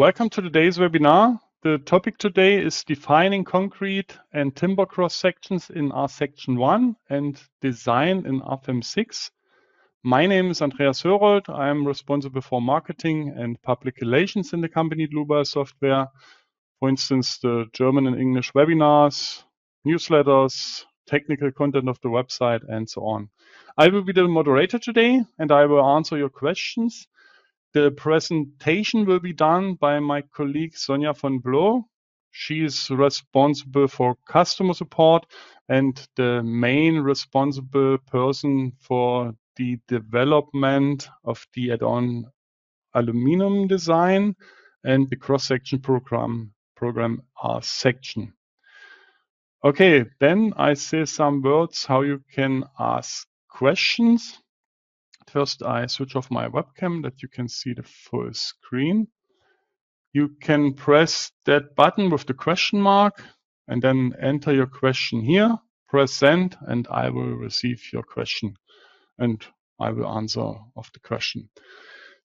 Welcome to today's webinar. The topic today is defining concrete and timber cross-sections in RSECTION 1 and design in RFEM 6. My name is Andreas Hörold. I am responsible for marketing and public relations in the company Dlubal Software. For instance, the German and English webinars, newsletters, technical content of the website, and so on. I will be the moderator today, and I will answer your questions. The presentation will be done by my colleague Sonja von Bloh. She is responsible for customer support and the main responsible person for the development of the add-on aluminum design and the cross-section program RSECTION. Okay, then I say some words how you can ask questions. First, I switch off my webcam that you can see the full screen. You can press that button with the question mark and then enter your question here, press send, and I will receive your question and I will answer of the question.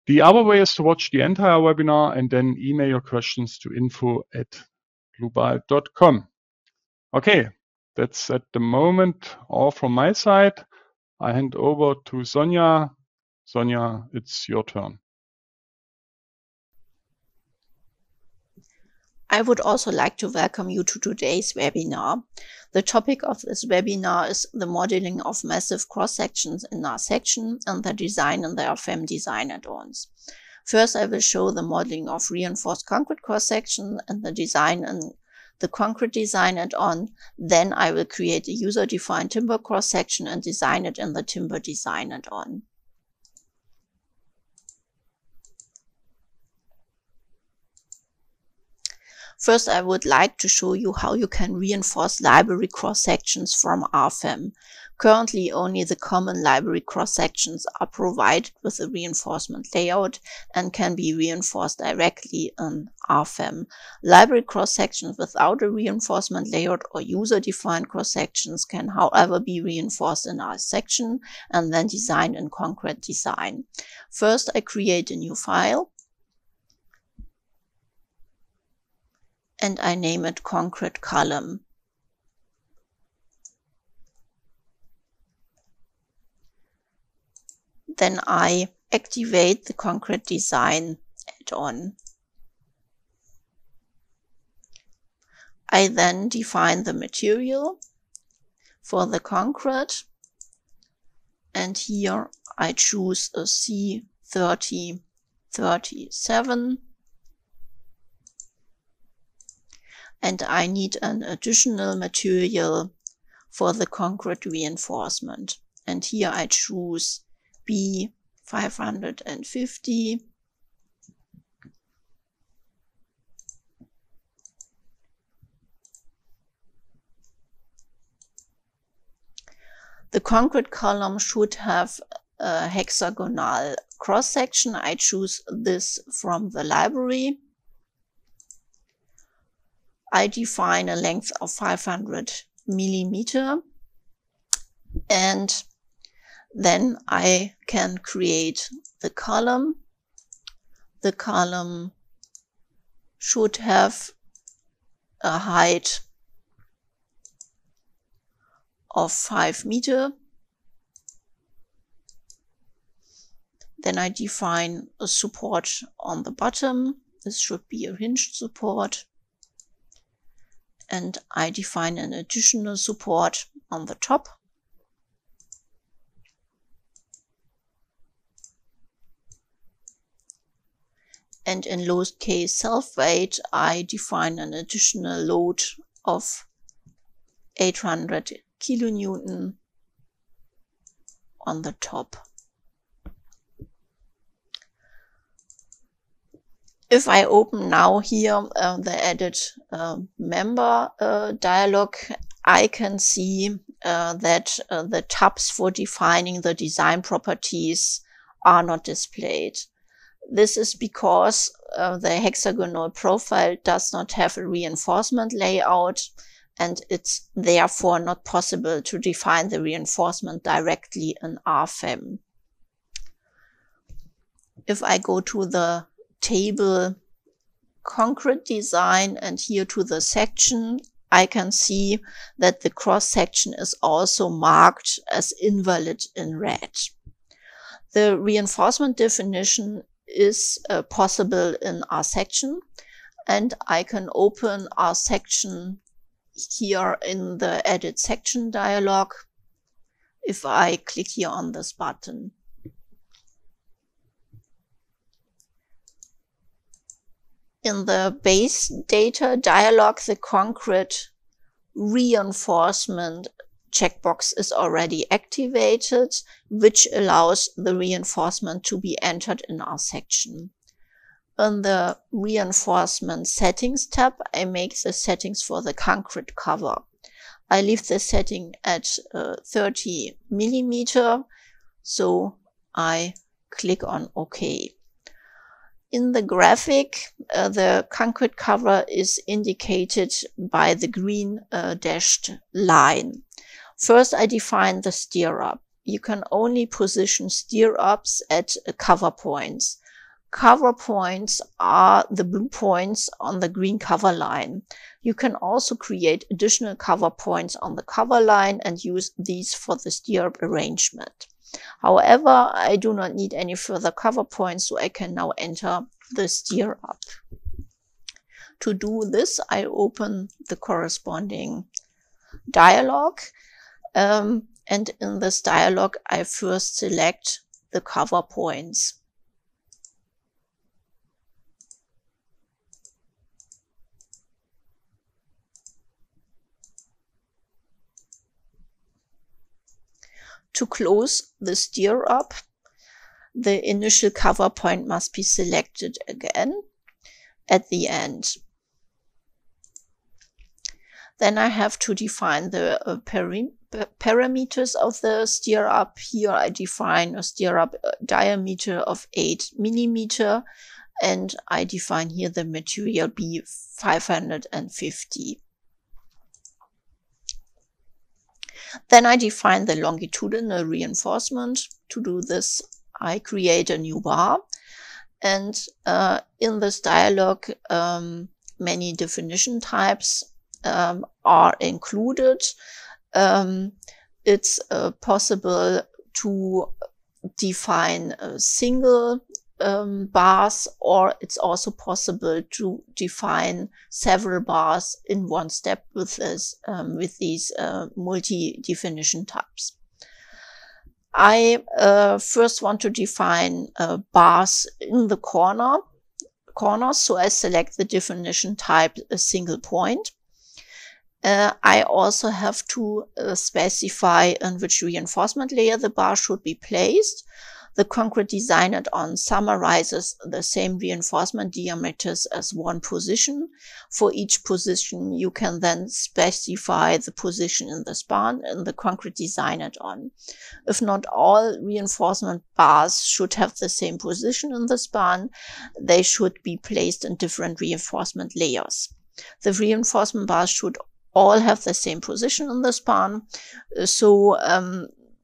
The other way is to watch the entire webinar and then email your questions to info@dlubal.com. Okay, that's at the moment all from my side. I hand over to Sonja. Sonja, it's your turn. I would also like to welcome you to today's webinar. The topic of this webinar is the modeling of massive cross-sections in RSECTION and the design in the RFEM design add-ons. First, I will show the modeling of reinforced concrete cross-section and the design in the concrete design add-on. Then I will create a user-defined timber cross-section and design it in the timber design add-on. First, I would like to show you how you can reinforce library cross-sections from RFEM. Currently, only the common library cross-sections are provided with a reinforcement layout and can be reinforced directly in RFEM. Library cross-sections without a reinforcement layout or user-defined cross-sections can, however, be reinforced in RSECTION and then designed in concrete design. First, I create a new file. And I name it concrete column. Then I activate the concrete design add-on. I then define the material for the concrete. And here I choose a C3037. And I need an additional material for the concrete reinforcement. And here I choose B550. The concrete column should have a hexagonal cross-section. I choose this from the library. I define a length of 500 millimeter, and then I can create the column. The column should have a height of 5 meters. Then I define a support on the bottom. This should be a hinged support. And I define an additional support on the top. And in load case self-weight, I define an additional load of 800 kilonewton on the top. If I open now here the edit member dialog, I can see that the tabs for defining the design properties are not displayed. This is because the hexagonal profile does not have a reinforcement layout, and it's therefore not possible to define the reinforcement directly in RFEM. If I go to the table concrete design and here to the section, I can see that the cross section is also marked as invalid in red. The reinforcement definition is possible in RSECTION, and I can open RSECTION here in the Edit Section dialog if I click here on this button. In the base data dialog, the concrete reinforcement checkbox is already activated, which allows the reinforcement to be entered in RSECTION. In the Reinforcement Settings tab, I make the settings for the concrete cover. I leave the setting at 30 millimeter, so I click on OK. In the graphic, the concrete cover is indicated by the green dashed line. First, I define the steer-up. You can only position steer-ups at cover points. Cover points are the blue points on the green cover line. You can also create additional cover points on the cover line and use these for the steer-up arrangement. However, I do not need any further cover points, so I can now enter the steer-up. To do this, I open the corresponding dialog, and in this dialog, I first select the cover points. To close the steer-up, the initial cover point must be selected again at the end. Then I have to define the parameters of the steer-up. Here I define a steer-up diameter of 8 millimeter, and I define here the material B550. Then I define the longitudinal reinforcement. To do this, I create a new bar, and in this dialog, many definition types are included. It's possible to define single bars, or it's also possible to define several bars in one step with these multi-definition types. I first want to define bars in the corners, so I select the definition type a single point. I also have to specify in which reinforcement layer the bar should be placed. The concrete design add-on summarizes the same reinforcement diameters as one position. For each position, you can then specify the position in the span in the concrete design add-on. If not all reinforcement bars should have the same position in the span, they should be placed in different reinforcement layers. The reinforcement bars should all have the same position in the span, so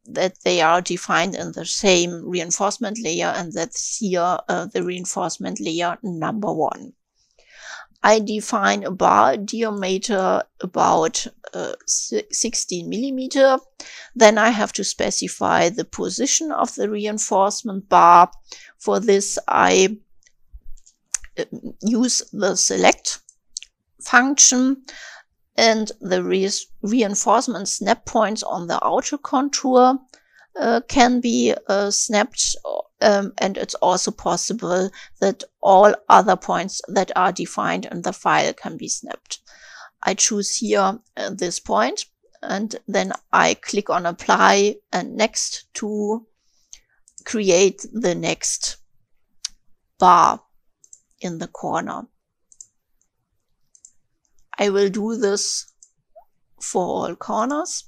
that they are defined in the same reinforcement layer, and that's here the reinforcement layer number 1. I define a bar diameter about 16 millimeter. Then I have to specify the position of the reinforcement bar. For this, I use the select function, and the reinforcement snap points on the outer contour can be snapped, and it's also possible that all other points that are defined in the file can be snapped. I choose here this point, and then I click on Apply and Next to create the next bar in the corner. I will do this for all corners.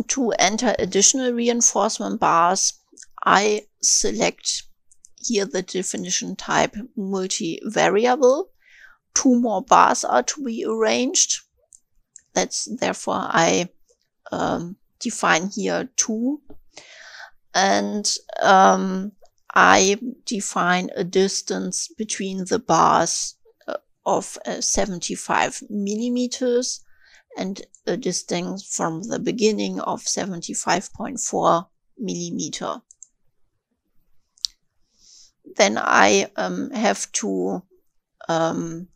To enter additional reinforcement bars, I select here the definition type multivariable. 2 more bars are to be arranged. Therefore I define here 2. And I define a distance between the bars of 75 millimeters and a distance from the beginning of 75.4 millimeter. Then I have to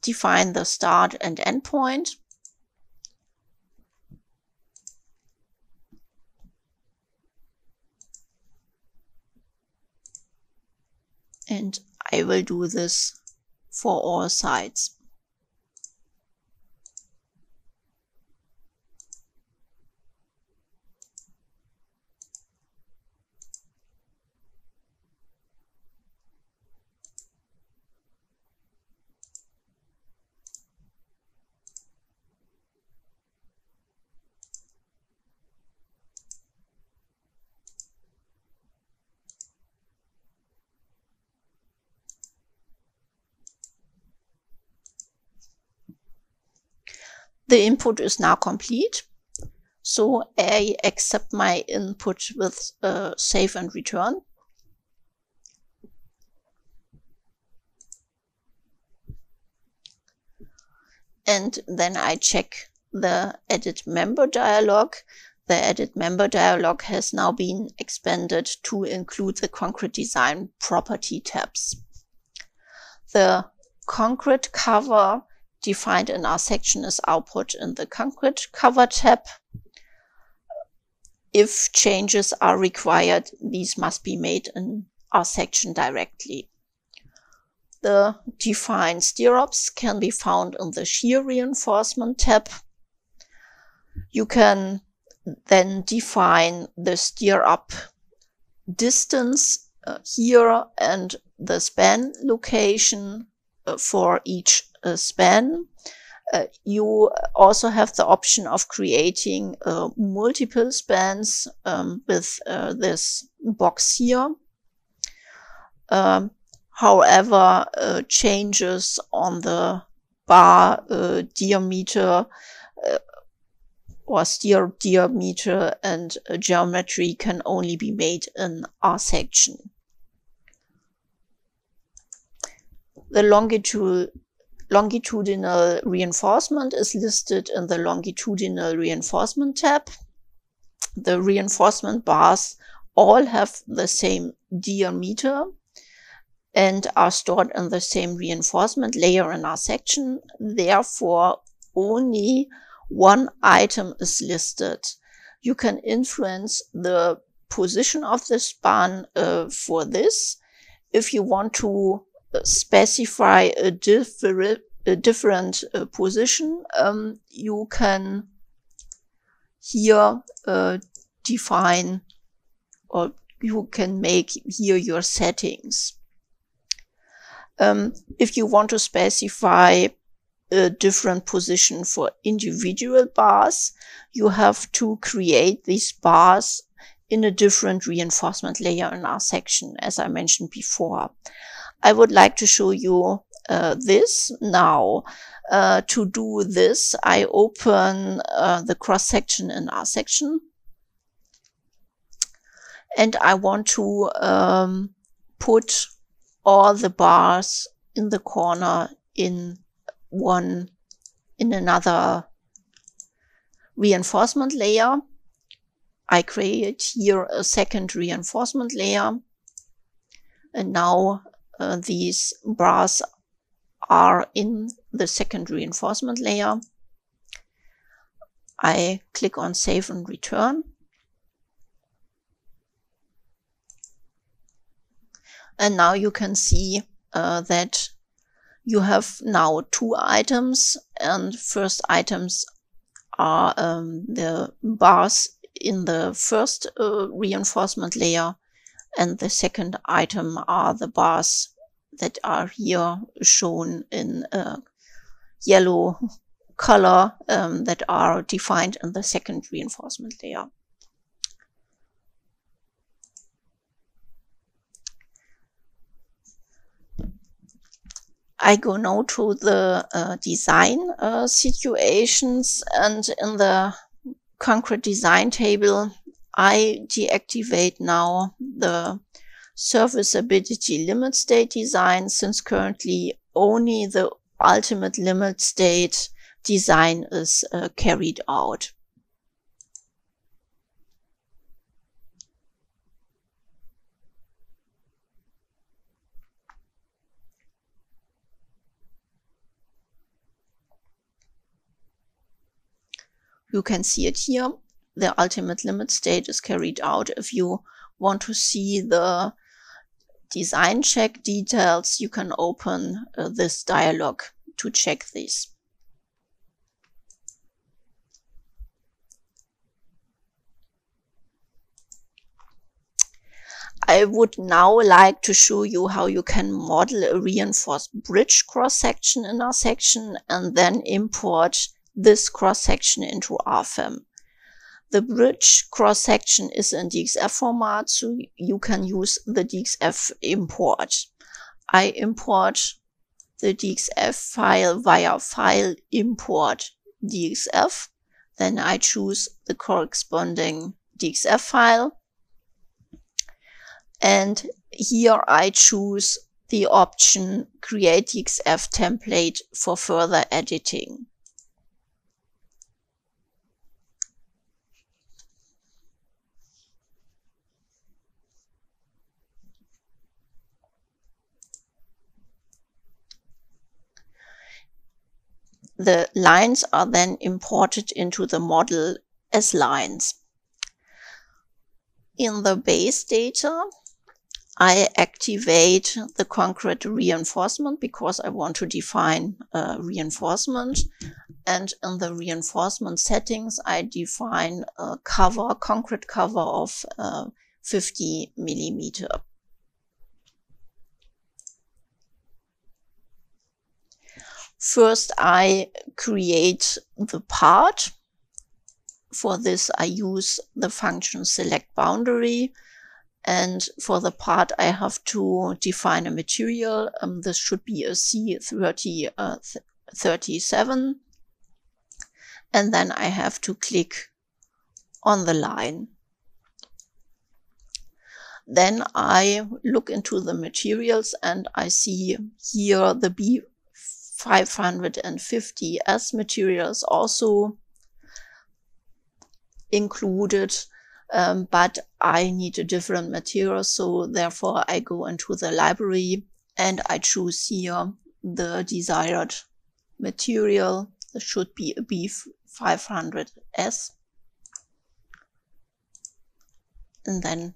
define the start and end point. And I will do this for all sides. The input is now complete, so I accept my input with save and return. And then I check the Edit Member dialog. The Edit Member dialog has now been expanded to include the Concrete Design Property tabs. The concrete cover defined in our section is output in the Concrete Cover tab. If changes are required, these must be made in our section directly. The defined stirrups can be found in the Shear Reinforcement tab. You can then define the stirrup distance here and the span location for each span. You also have the option of creating multiple spans with this box here. However, changes on the bar diameter or steer diameter and geometry can only be made in our section. The longitudinal reinforcement is listed in the Longitudinal Reinforcement tab. The reinforcement bars all have the same diameter and are stored in the same reinforcement layer in our section. Therefore, only one item is listed. You can influence the position of the span for this. If you want to specify a different position, you can here define, or you can make here your settings. If you want to specify a different position for individual bars, you have to create these bars in a different reinforcement layer in our section, as I mentioned before. I would like to show you this now. To do this, I open the cross-section in our section, and I want to put all the bars in the corner in another reinforcement layer. I create here a second reinforcement layer, and now these bars are in the second reinforcement layer. I click on Save and Return. And now you can see that you have now 2 items, and first items are the bars in the first reinforcement layer, and the second item are the bars that are here shown in yellow color that are defined in the second reinforcement layer. I go now to the design situations, and in the concrete design table, I deactivate now the serviceability limit state design, since currently only the ultimate limit state design is carried out. You can see it here. The ultimate limit state is carried out. If you want to see the design check details, you can open this dialog to check this. I would now like to show you how you can model a reinforced bridge cross-section in our section and then import this cross-section into RFEM. The bridge cross-section is in DXF format, so you can use the DXF import. I import the DXF file via File, Import, DXF. Then I choose the corresponding DXF file. And here I choose the option Create DXF template for further editing. The lines are then imported into the model as lines. In the base data, I activate the concrete reinforcement because I want to define reinforcement. And in the reinforcement settings, I define a concrete cover of 50 millimeter. First, I create the part. For this, I use the function select boundary. And for the part, I have to define a material. This should be a C37. And then I have to click on the line. Then I look into the materials and I see here the B550S materials also included, but I need a different material, so therefore I go into the library and I choose here the desired material. This should be a B500S, and then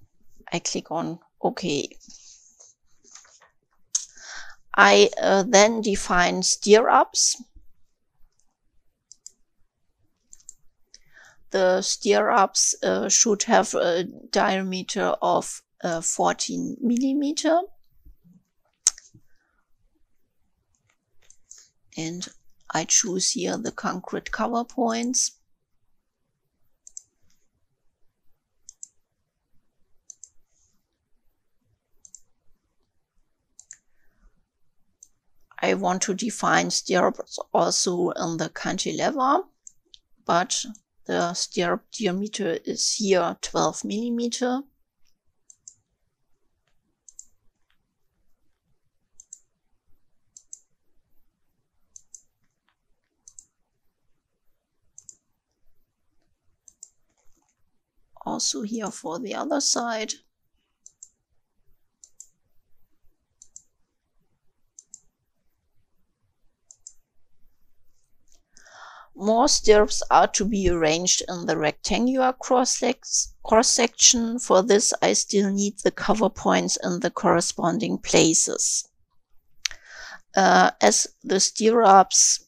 I click on OK. I then define stirrups. The stirrups should have a diameter of 14 millimeter. And I choose here the concrete cover points. I want to define stirrups also in the cantilever, but the stirrup diameter is here 12 millimeter. Also here for the other side. More stirrups are to be arranged in the rectangular cross-section. For this, I still need the cover points in the corresponding places. As the stirrups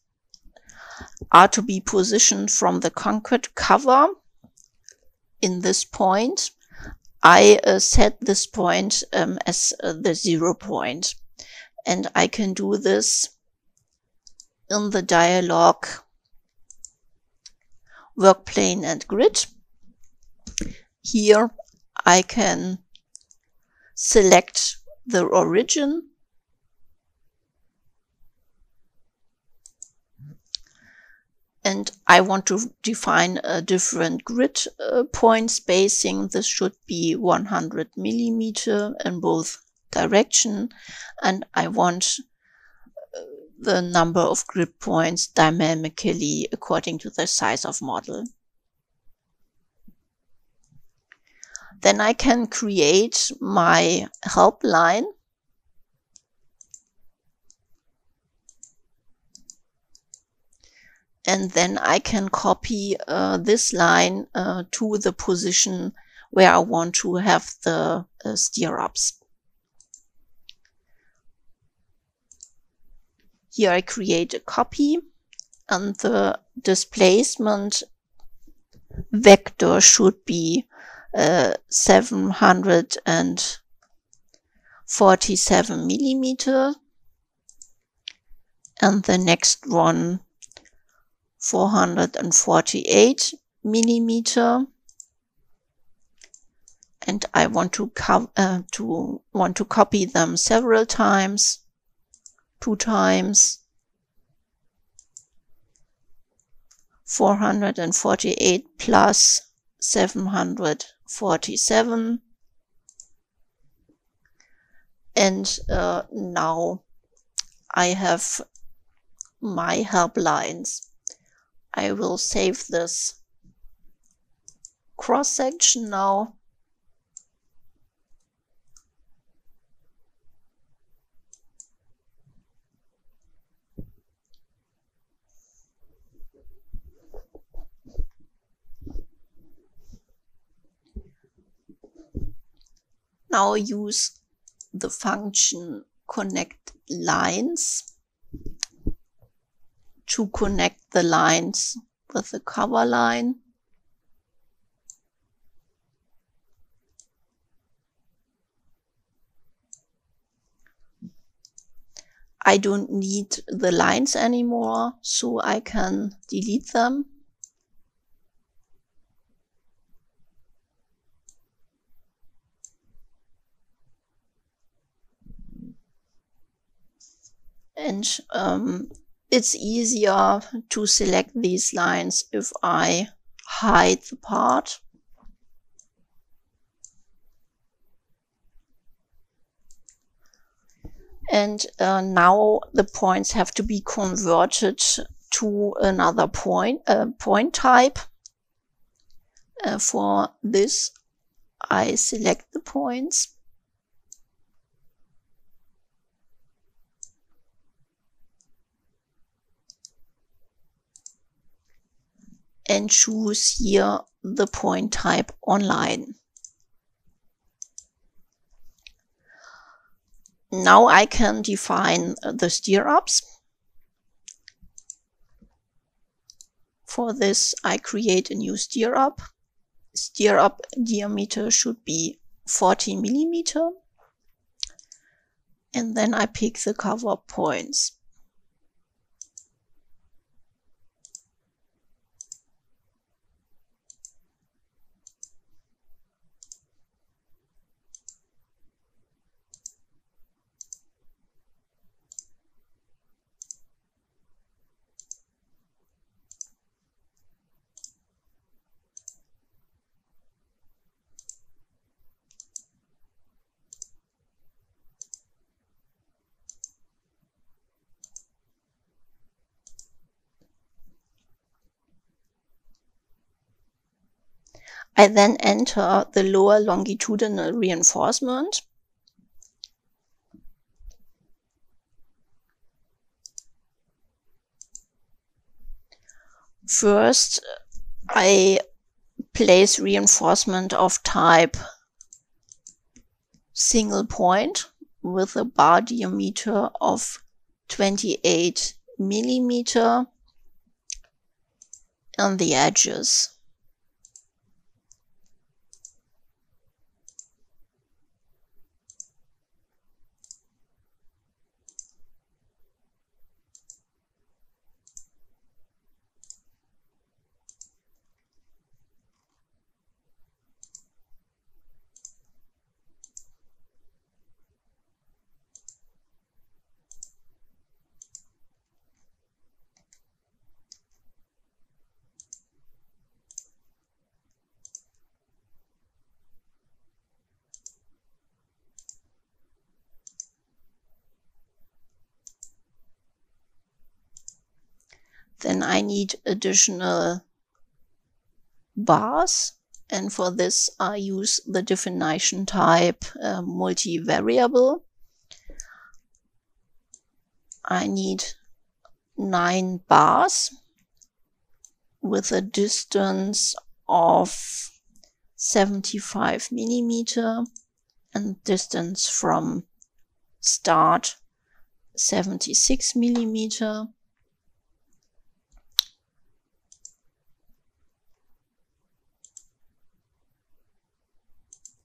are to be positioned from the concrete cover in this point, I set this point as the 0 point. And I can do this in the dialog Work Plane and Grid. Here I can select the origin and I want to define a different grid point spacing. This should be 100 millimeter in both direction, and I want the number of grid points dynamically according to the size of model. Then I can create my help line. And then I can copy this line to the position where I want to have the stirrups. Here I create a copy, and the displacement vector should be 747 millimeter, and the next one 448 millimeter, and I want to copy them several times, 2 times, 448 plus 747, and now I have my help lines. I will save this cross section now. Now use the function connect lines to connect the lines with the cover line. I don't need the lines anymore, so I can delete them. And it's easier to select these lines if I hide the part. And now the points have to be converted to another point type. For this, I select the points. And choose here the point type online. Now I can define the stirrups. For this, I create a new stirrup. Stirrup diameter should be 40 millimeter. And then I pick the cover points. I then enter the lower longitudinal reinforcement. First, I place reinforcement of type single point with a bar diameter of 28 millimeter on the edges. Then I need additional bars, and for this I use the definition type multivariable. I need 9 bars with a distance of 75 millimeter and distance from start 76 millimeter.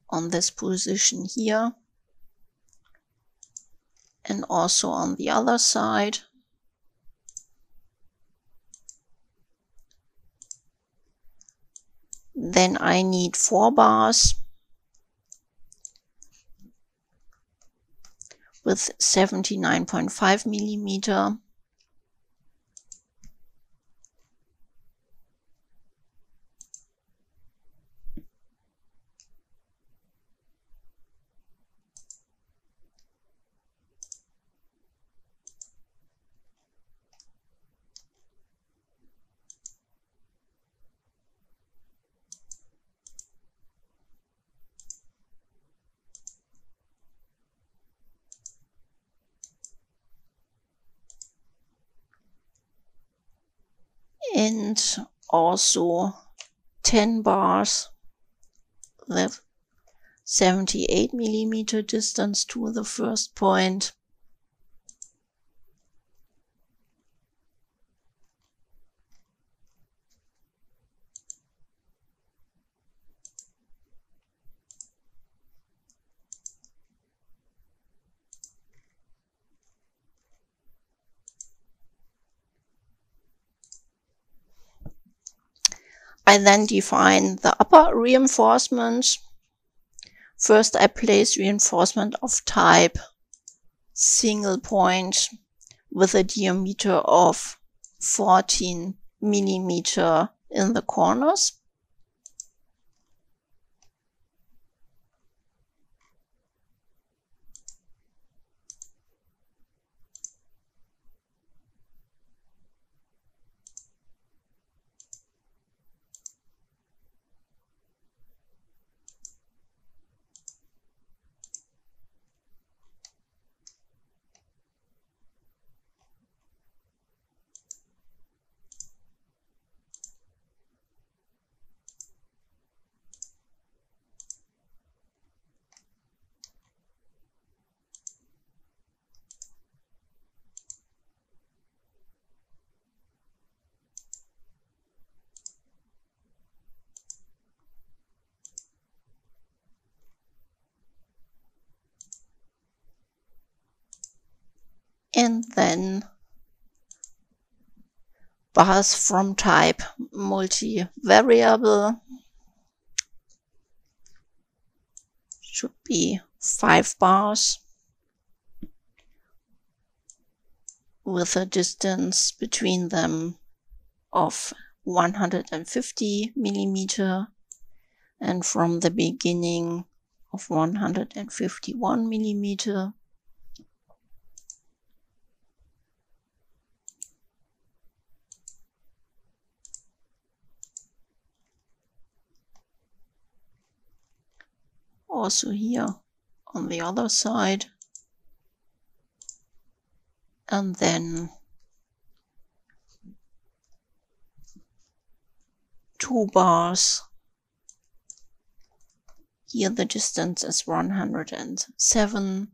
On this position here, and also on the other side. Then I need 4 bars with 79.5 millimeter. And also 10 bars with 78 millimeter distance to the first point. I then define the upper reinforcement. First, I place reinforcement of type single point with a diameter of 14 millimeter in the corners. And then bars from type multivariable should be 5 bars with a distance between them of 150 millimeter and from the beginning of 151 millimeter. Also here on the other side, and then 2 bars. Here the distance is 107.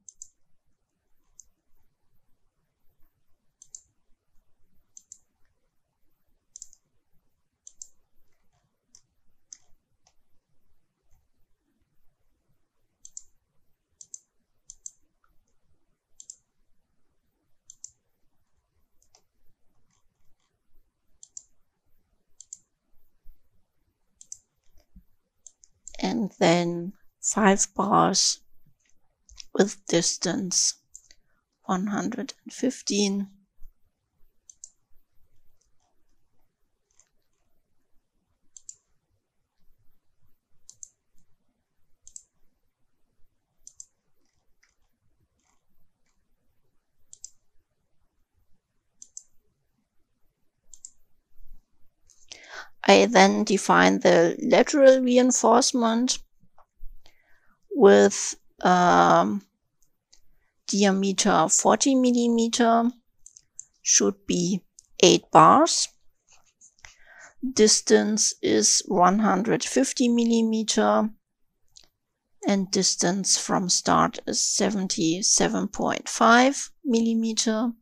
And then 5 bars with distance 115. I then define the lateral reinforcement with diameter 40 millimeter, should be 8 bars. Distance is 150 millimeter and distance from start is 77.5 millimeter.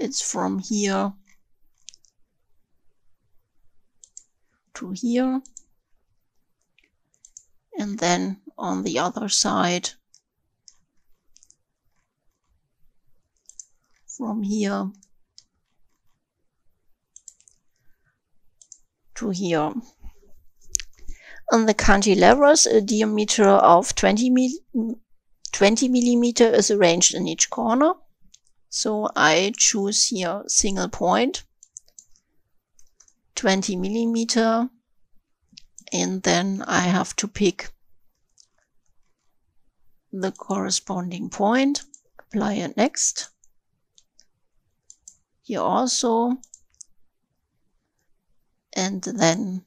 It's from here to here, and then on the other side from here to here. On the cantilevers, a diameter of 20 millimeter is arranged in each corner. So I choose here single point, 20 millimeter, and then I have to pick the corresponding point, apply it next. Here also, and then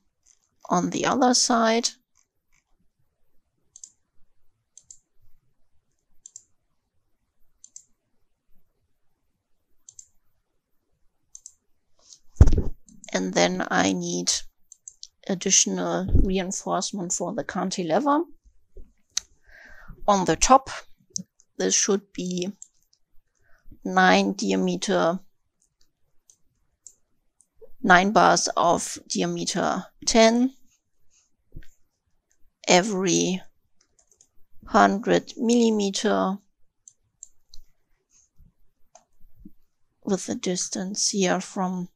on the other side. And then I need additional reinforcement for the cantilever. On the top, this should be 9 bars of diameter 10 every 100 millimeter, with the distance here from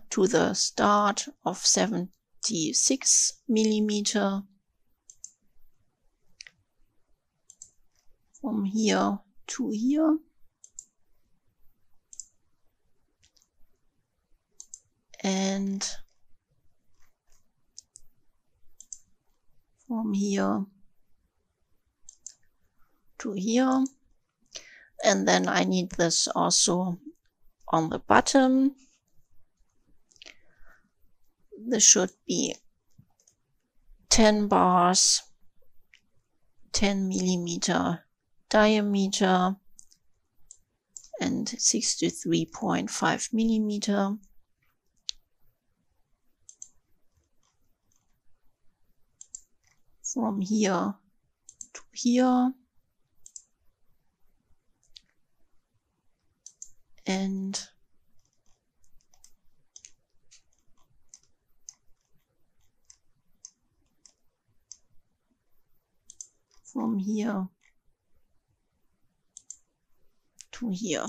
to the start of 76 millimeter, from here to here, and from here to here. And then I need this also on the bottom. This should be 10 bars, 10 millimeter diameter, and 63.5 millimeter. From here to here, and from here to here.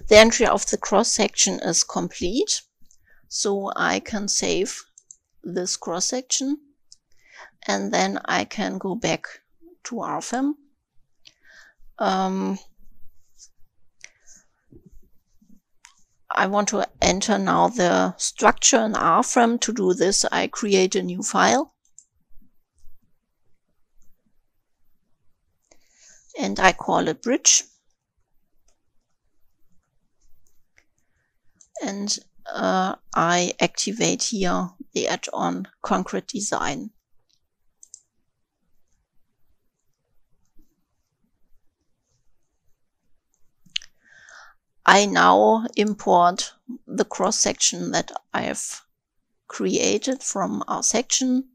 The entry of the cross section is complete, so I can save this cross section, and then I can go back to RFEM. I want to enter now the structure in RFEM. To do this, I create a new file, and I call it bridge, and I activate here the add-on concrete design. I now import the cross section that I have created from our section.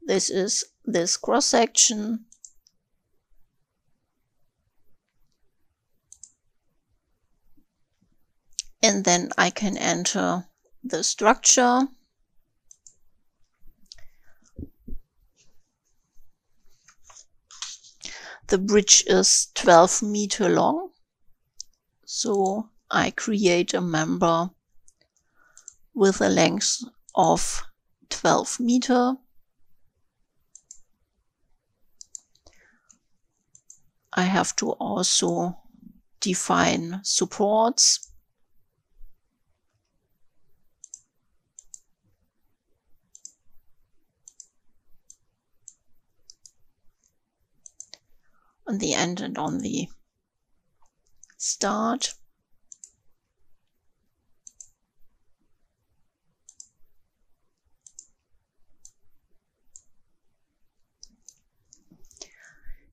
This is this cross section. And then I can enter the structure. The bridge is 12 meter long, so I create a member with a length of 12 meter. I have to also define supports. on the end and on the start.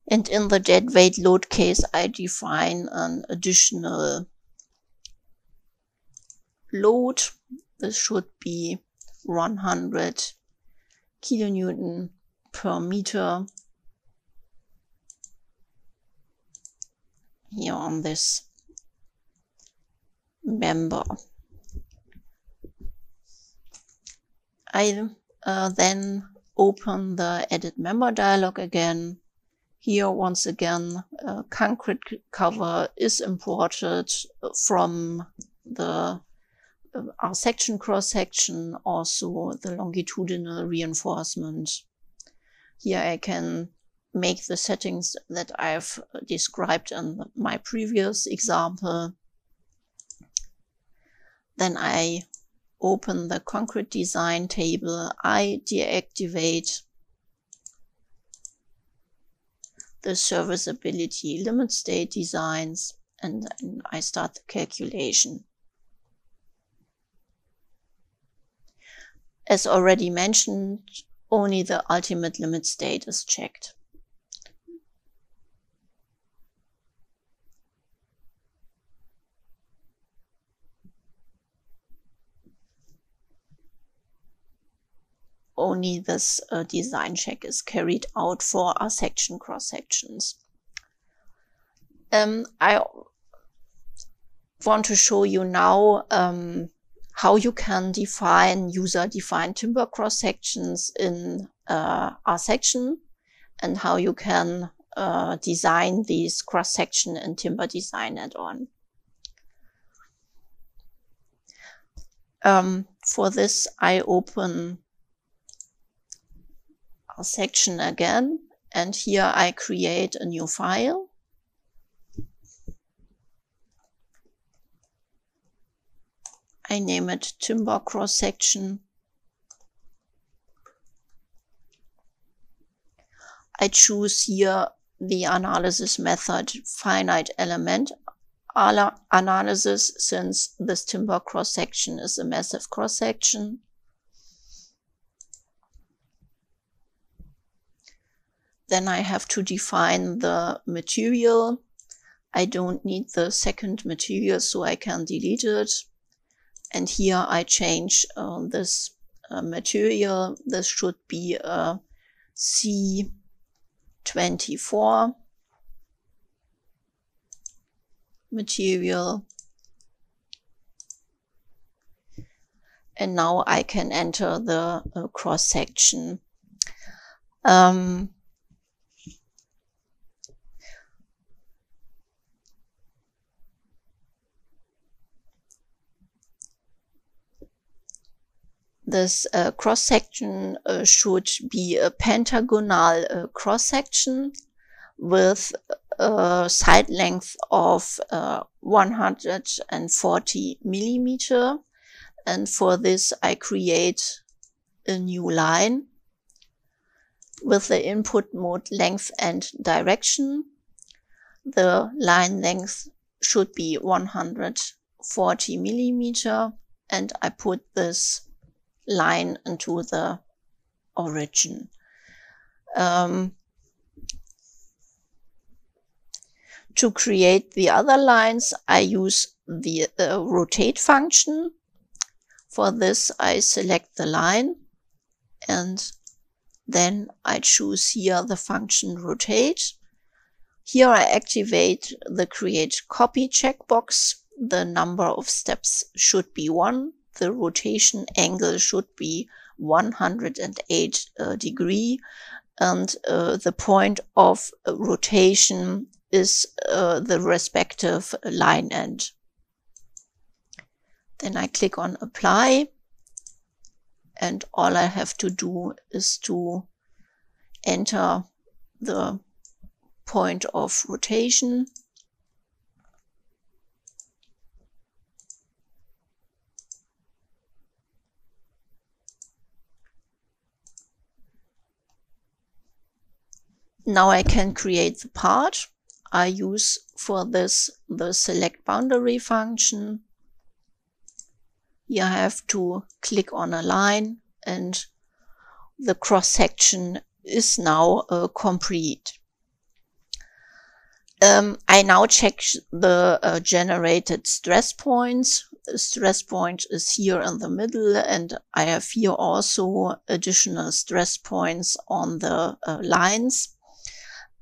And in the dead weight load case, I define an additional load. This should be 100 kilonewton per meter here on this member. I then open the edit member dialog again. Here, once again, concrete cover is imported from the R-section cross-section, also the longitudinal reinforcement. Here I can make the settings that I've described in my previous example. Then I open the concrete design table. I deactivate the serviceability limit state designs, and then I start the calculation. As already mentioned, only the ultimate limit state is checked. Only this design check is carried out for our section cross-sections. I want to show you now how you can define user-defined timber cross-sections in R-section, and how you can design these cross-section in timber design add-on. For this, I open R-section again, and here I create a new file. I name it timber cross-section. I choose here the analysis method finite element analysis, since this timber cross-section is a massive cross-section. Then I have to define the material. I don't need the second material, so I can delete it. And here I change this material. This should be a C24 material. And now I can enter the cross-section. This cross-section should be a pentagonal cross-section with a side length of 140 millimeter. And for this, I create a new line with the input mode length and direction. The line length should be 140 millimeter, and I put this line into the origin. To create the other lines, I use the rotate function. For this, I select the line, and then I choose here the function rotate. Here I activate the create copy checkbox. The number of steps should be 1. The rotation angle should be 108 degree, and the point of rotation is the respective line end. Then I click on apply, and all I have to do is to enter the point of rotation. Now I can create the part. I use for this the select boundary function. Here I have to click on a line and the cross section is now complete. I now check the generated stress points. The stress point is here in the middle, and I have here also additional stress points on the lines.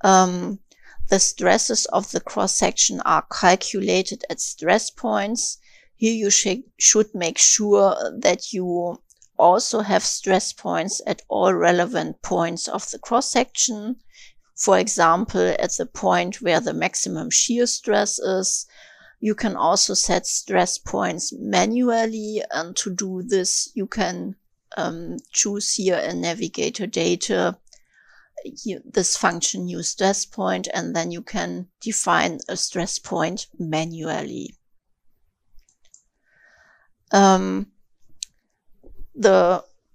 The stresses of the cross section are calculated at stress points. Here you should make sure that you also have stress points at all relevant points of the cross section. For example, at the point where the maximum shear stress is. You can also set stress points manually, and to do this you can choose here in Navigator Data this function new stress point, and then you can define a stress point manually. The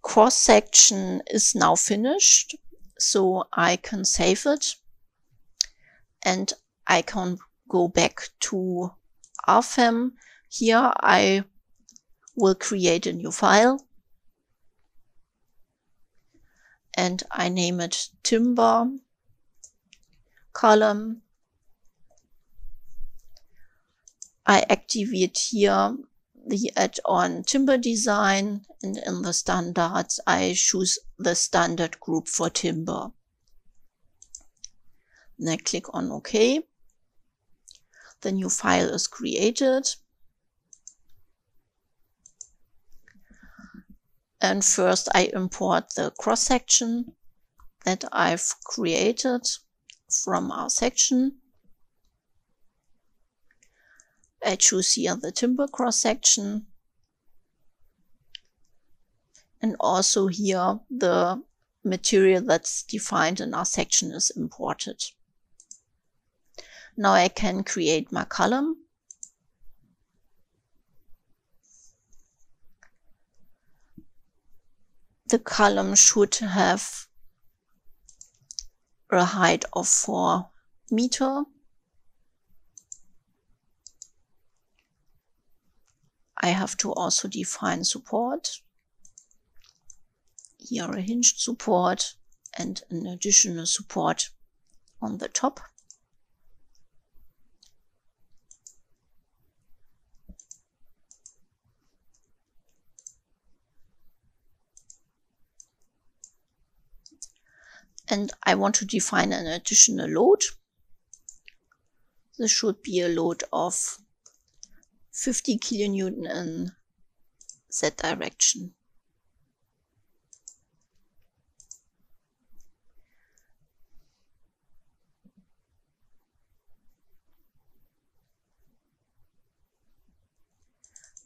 cross section is now finished, so I can save it and I can go back to RFEM. Here I will create a new file and I name it timber column. I activate here the add-on timber design, and in the standards I choose the standard group for timber. Then I click on OK. The new file is created. And first I import the cross section that I've created from our section. I choose here the timber cross section, and also here the material that's defined in our section is imported. Now I can create my column. The column should have a height of 4 meters. I have to also define support. Here a hinged support and an additional support on the top. And I want to define an additional load. This should be a load of 50 kilonewton in Z direction.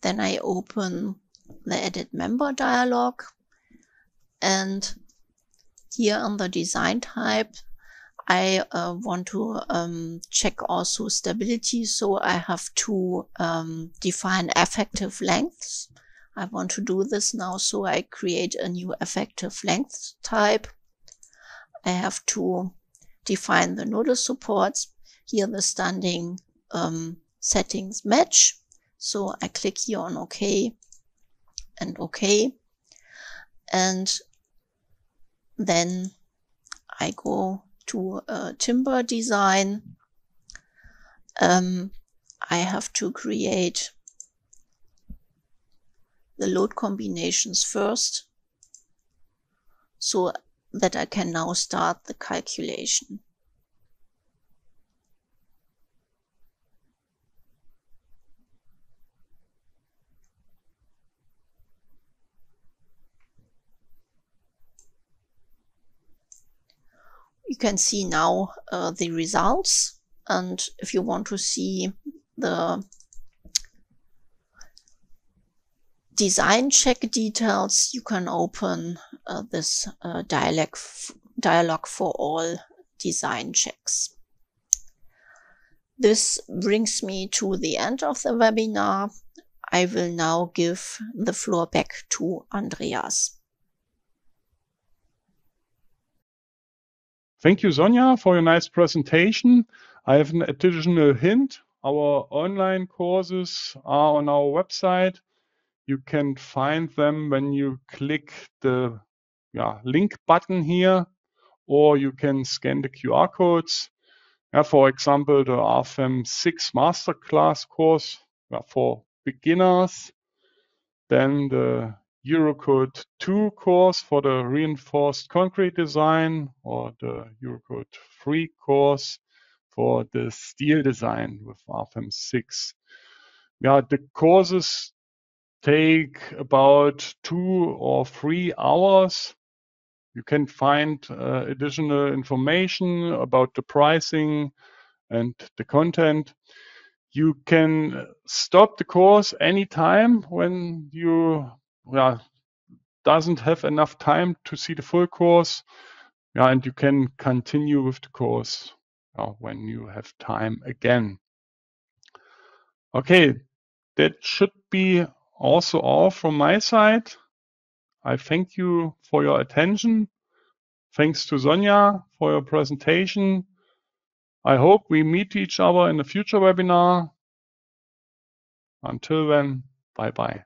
Then I open the Edit Member dialog, and here on the design type I want to check also stability, so I have to define effective lengths. I want to do this now, so I create a new effective length type. I have to define the nodal supports. Here the standing settings match, so I click here on OK and OK, and then I go to timber design. I have to create the load combinations first, so that I can now start the calculation. You can see now the results, and if you want to see the design check details, you can open this dialog for all design checks. This brings me to the end of the webinar. I will now give the floor back to Andreas. Thank you, Sonja, for your nice presentation. I have an additional hint. Our online courses are on our website. You can find them when you click the link button here, or you can scan the QR codes. For example, the RFEM 6 Masterclass course for beginners, then the Eurocode 2 course for the reinforced concrete design, or the Eurocode 3 course for the steel design with RFEM 6. The courses take about 2 or 3 hours. You can find additional information about the pricing and the content. You can stop the course anytime when you doesn't have enough time to see the full course. And you can continue with the course when you have time again. Okay, that should be also all from my side. I thank you for your attention. Thanks to Sonja for your presentation. I hope we meet each other in a future webinar. Until then, bye-bye.